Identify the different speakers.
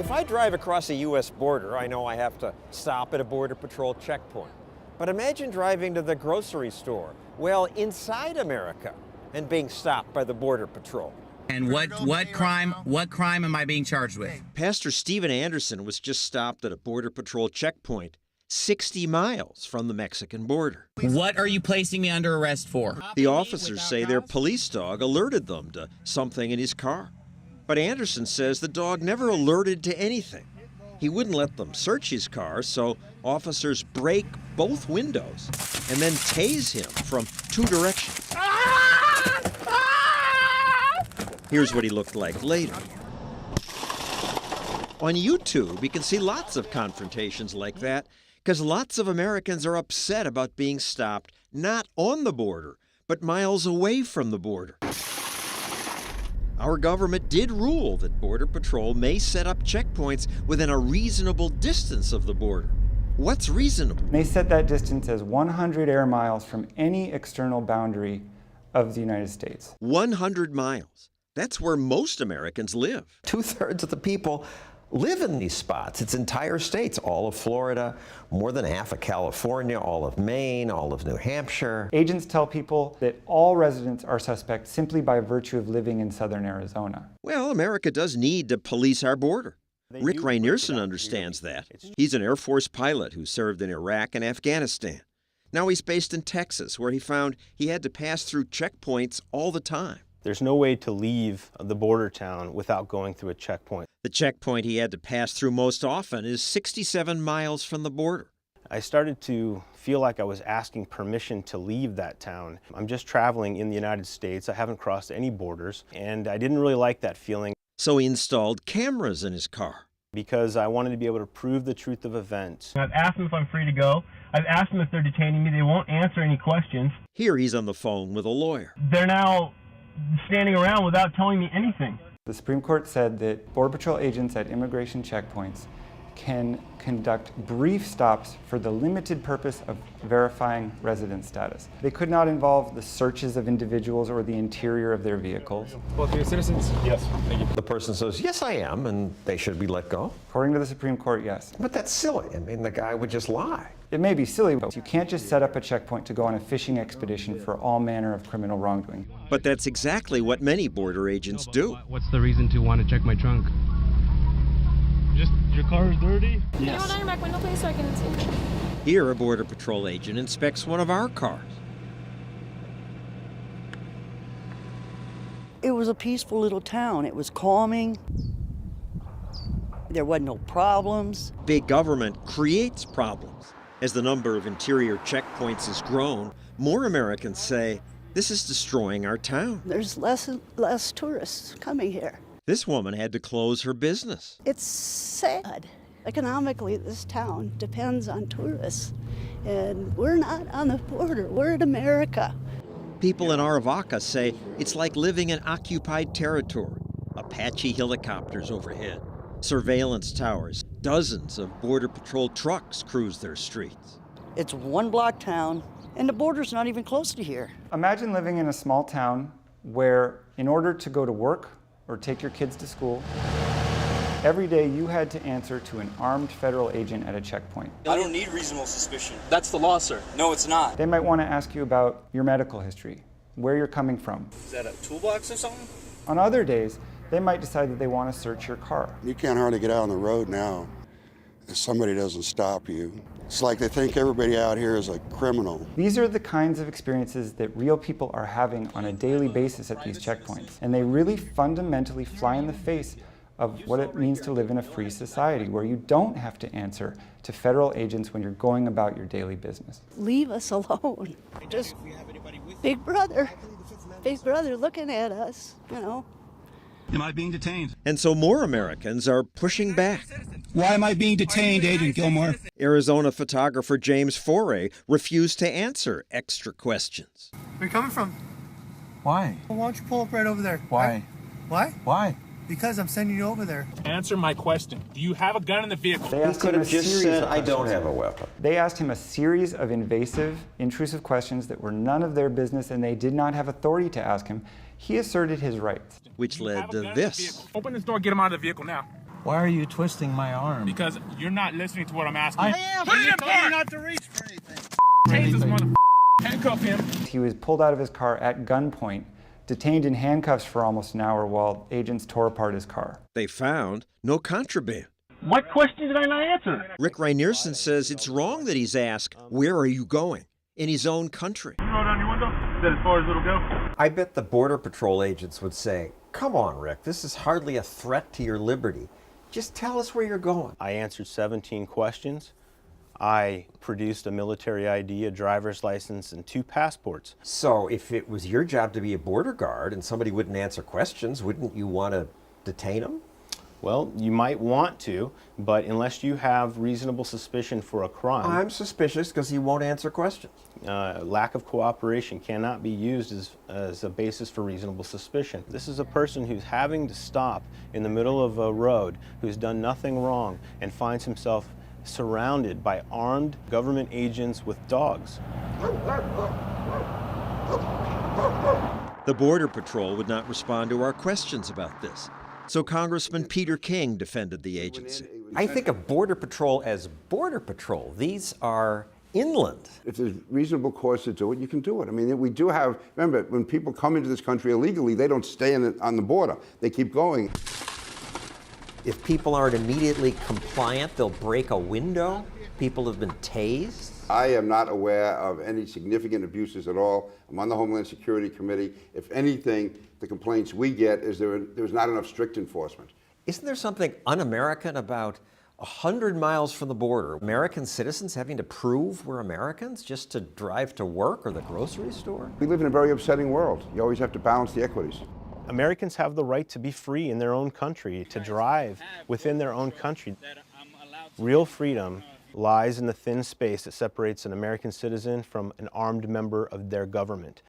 Speaker 1: If I drive across a U.S. border, I know I have to stop at a Border Patrol checkpoint. But imagine driving to the grocery store, well, inside America, and being stopped by the Border Patrol.
Speaker 2: And what crime am I being charged with?
Speaker 1: Pastor Stephen Anderson was just stopped at a Border Patrol checkpoint 60 miles from the Mexican border.
Speaker 2: What are you placing me under arrest for?
Speaker 1: The officers say their police dog alerted them to something in his car. But Anderson says the dog never alerted to anything. He wouldn't let them search his car, so officers break both windows and then tase him from 2 directions. Here's what he looked like later. On YouTube, you can see lots of confrontations like that because lots of Americans are upset about being stopped not on the border, but miles away from the border. Our government did rule that Border Patrol may set up checkpoints within a reasonable distance of the border. What's reasonable?
Speaker 3: They set that distance as 100 air miles from any external boundary of the United States.
Speaker 1: 100 miles. That's where most Americans live.
Speaker 4: 2/3 of the people live in these spots. It's entire states, all of Florida, more than half of California, all of Maine, all of New Hampshire.
Speaker 3: Agents tell people that all residents are suspect simply by virtue of living in southern Arizona.
Speaker 1: Well, America does need to police our border. Rick Rainerson understands that. He's an Air Force pilot who served in Iraq and Afghanistan. Now he's based in Texas, where he found he had to pass through checkpoints all the time.
Speaker 5: There's no way to leave the border town without going through a checkpoint.
Speaker 1: The checkpoint he had to pass through most often is 67 miles from the border.
Speaker 5: I started to feel like I was asking permission to leave that town. I'm just traveling in the United States. I haven't crossed any borders, and I didn't really like that feeling.
Speaker 1: So he installed cameras in his car.
Speaker 5: Because I wanted to be able to prove the truth of events.
Speaker 6: I've asked them if I'm free to go. I've asked them if they're detaining me. They won't answer any questions.
Speaker 1: Here he's on the phone with a lawyer.
Speaker 6: They're now standing around without telling me anything.
Speaker 3: The Supreme Court said that Border Patrol agents at immigration checkpoints can conduct brief stops for the limited purpose of verifying resident status. They could not involve the searches of individuals or the interior of their vehicles.
Speaker 7: Both of you citizens? Yes, thank you.
Speaker 4: The person says, yes, I am, and they should be let go.
Speaker 3: According to the Supreme Court, yes.
Speaker 4: But that's silly. I mean, the guy would just lie.
Speaker 3: It may be silly, but you can't just set up a checkpoint to go on a fishing expedition for all manner of criminal wrongdoing.
Speaker 1: But that's exactly what many border agents do.
Speaker 8: What's the reason to want to check my trunk?
Speaker 6: Just, your car is dirty?
Speaker 9: Can you hold on your back window, please, so I can see?
Speaker 1: Here, a Border Patrol agent inspects one of our cars.
Speaker 10: It was a peaceful little town. It was calming. There wasn't no problems.
Speaker 1: Big government creates problems. As the number of interior checkpoints has grown, more Americans say, this is destroying our town.
Speaker 10: There's less and less tourists coming here.
Speaker 1: This woman had to close her business.
Speaker 10: It's sad. Economically, this town depends on tourists. And we're not on the border. We're in America.
Speaker 1: People in Aravaca say it's like living in occupied territory. Apache helicopters overhead, surveillance towers, dozens of Border Patrol trucks cruise their streets.
Speaker 10: It's one block town, and the border's not even close to here.
Speaker 3: Imagine living in a small town where, in order to go to work or take your kids to school, every day you had to answer to an armed federal agent at a checkpoint.
Speaker 11: I don't need reasonable suspicion.
Speaker 7: That's the law, sir.
Speaker 11: No, it's not.
Speaker 3: They might want to ask you about your medical history, where you're coming from.
Speaker 11: Is that a toolbox or something?
Speaker 3: On other days, they might decide that they want to search your car.
Speaker 12: You can't hardly get out on the road now if somebody doesn't stop you. It's like they think everybody out here is a criminal.
Speaker 3: These are the kinds of experiences that real people are having on a daily basis at these checkpoints. And they really fundamentally fly in the face of what it means to live in a free society where you don't have to answer to federal agents when you're going about your daily business.
Speaker 10: Leave us alone. Just Big Brother looking at us, you know.
Speaker 8: Am I being detained?
Speaker 1: And so more Americans are pushing back.
Speaker 8: Why am I being detained, Agent Gilmore?
Speaker 1: Arizona photographer James Foray refused to answer extra questions.
Speaker 11: Where are you coming from?
Speaker 8: Why?
Speaker 11: Well, why don't you pull up right over there?
Speaker 8: Why?
Speaker 11: Why?
Speaker 8: Why?
Speaker 11: Because I'm sending you over there.
Speaker 7: Answer my question. Do you have a gun in the vehicle?
Speaker 3: They
Speaker 4: He
Speaker 3: asked
Speaker 4: could
Speaker 3: him
Speaker 4: have
Speaker 3: a
Speaker 4: just
Speaker 3: series
Speaker 4: said,
Speaker 3: of
Speaker 4: I don't
Speaker 3: questions.
Speaker 4: have a weapon.
Speaker 3: They asked him a series of invasive, intrusive questions that were none of their business and they did not have authority to ask him. He asserted his rights.
Speaker 1: Which led to this.
Speaker 7: Open this door, get him out of the vehicle now.
Speaker 8: Why are you twisting my arm?
Speaker 7: Because you're not listening to what I'm asking.
Speaker 8: I
Speaker 11: am.
Speaker 7: Put it in
Speaker 11: I told you
Speaker 7: park.
Speaker 11: not to reach for anything.
Speaker 7: Tase this mother. Handcuff him.
Speaker 3: He was pulled out of his car at gunpoint, detained in handcuffs for almost an hour while agents tore apart his car.
Speaker 1: They found no contraband.
Speaker 6: What question did I not answer?
Speaker 1: Rick Rainerson says it's wrong that he's asked, "Where are you going?" in his own country.
Speaker 6: You roll down your window? Is that as far as it'll go?
Speaker 4: I bet the Border Patrol agents would say, "Come on, Rick, this is hardly a threat to your liberty. Just tell us where you're going."
Speaker 5: I answered 17 questions. I produced a military ID, a driver's license, and 2 passports.
Speaker 4: So if it was your job to be a border guard and somebody wouldn't answer questions, wouldn't you want to detain them?
Speaker 5: Well, you might want to, but unless you have reasonable suspicion for a crime,
Speaker 4: I'm suspicious because he won't answer questions.
Speaker 5: lack of cooperation cannot be used as a basis for reasonable suspicion. This is a person who's having to stop in the middle of a road, who's done nothing wrong, and finds himself surrounded by armed government agents with dogs.
Speaker 1: The Border Patrol would not respond to our questions about this. So Congressman Peter King defended the agency.
Speaker 4: I think of Border Patrol as Border Patrol. These are inland.
Speaker 12: If there's reasonable cause to do it, you can do it. I mean, we do have, remember, when people come into this country illegally, they don't stay on the border. They keep going.
Speaker 4: If people aren't immediately compliant, they'll break a window. People have been tased.
Speaker 12: I am not aware of any significant abuses at all. I'm on the Homeland Security Committee. If anything, the complaints we get is there's not enough strict enforcement.
Speaker 4: Isn't there something un-American about 100 miles from the border, American citizens having to prove we're Americans just to drive to work or the grocery store?
Speaker 12: We live in a very upsetting world. You always have to balance the equities.
Speaker 5: Americans have the right to be free in their own country, to drive within their own country. Real freedom lies in the thin space that separates an American citizen from an armed member of their government.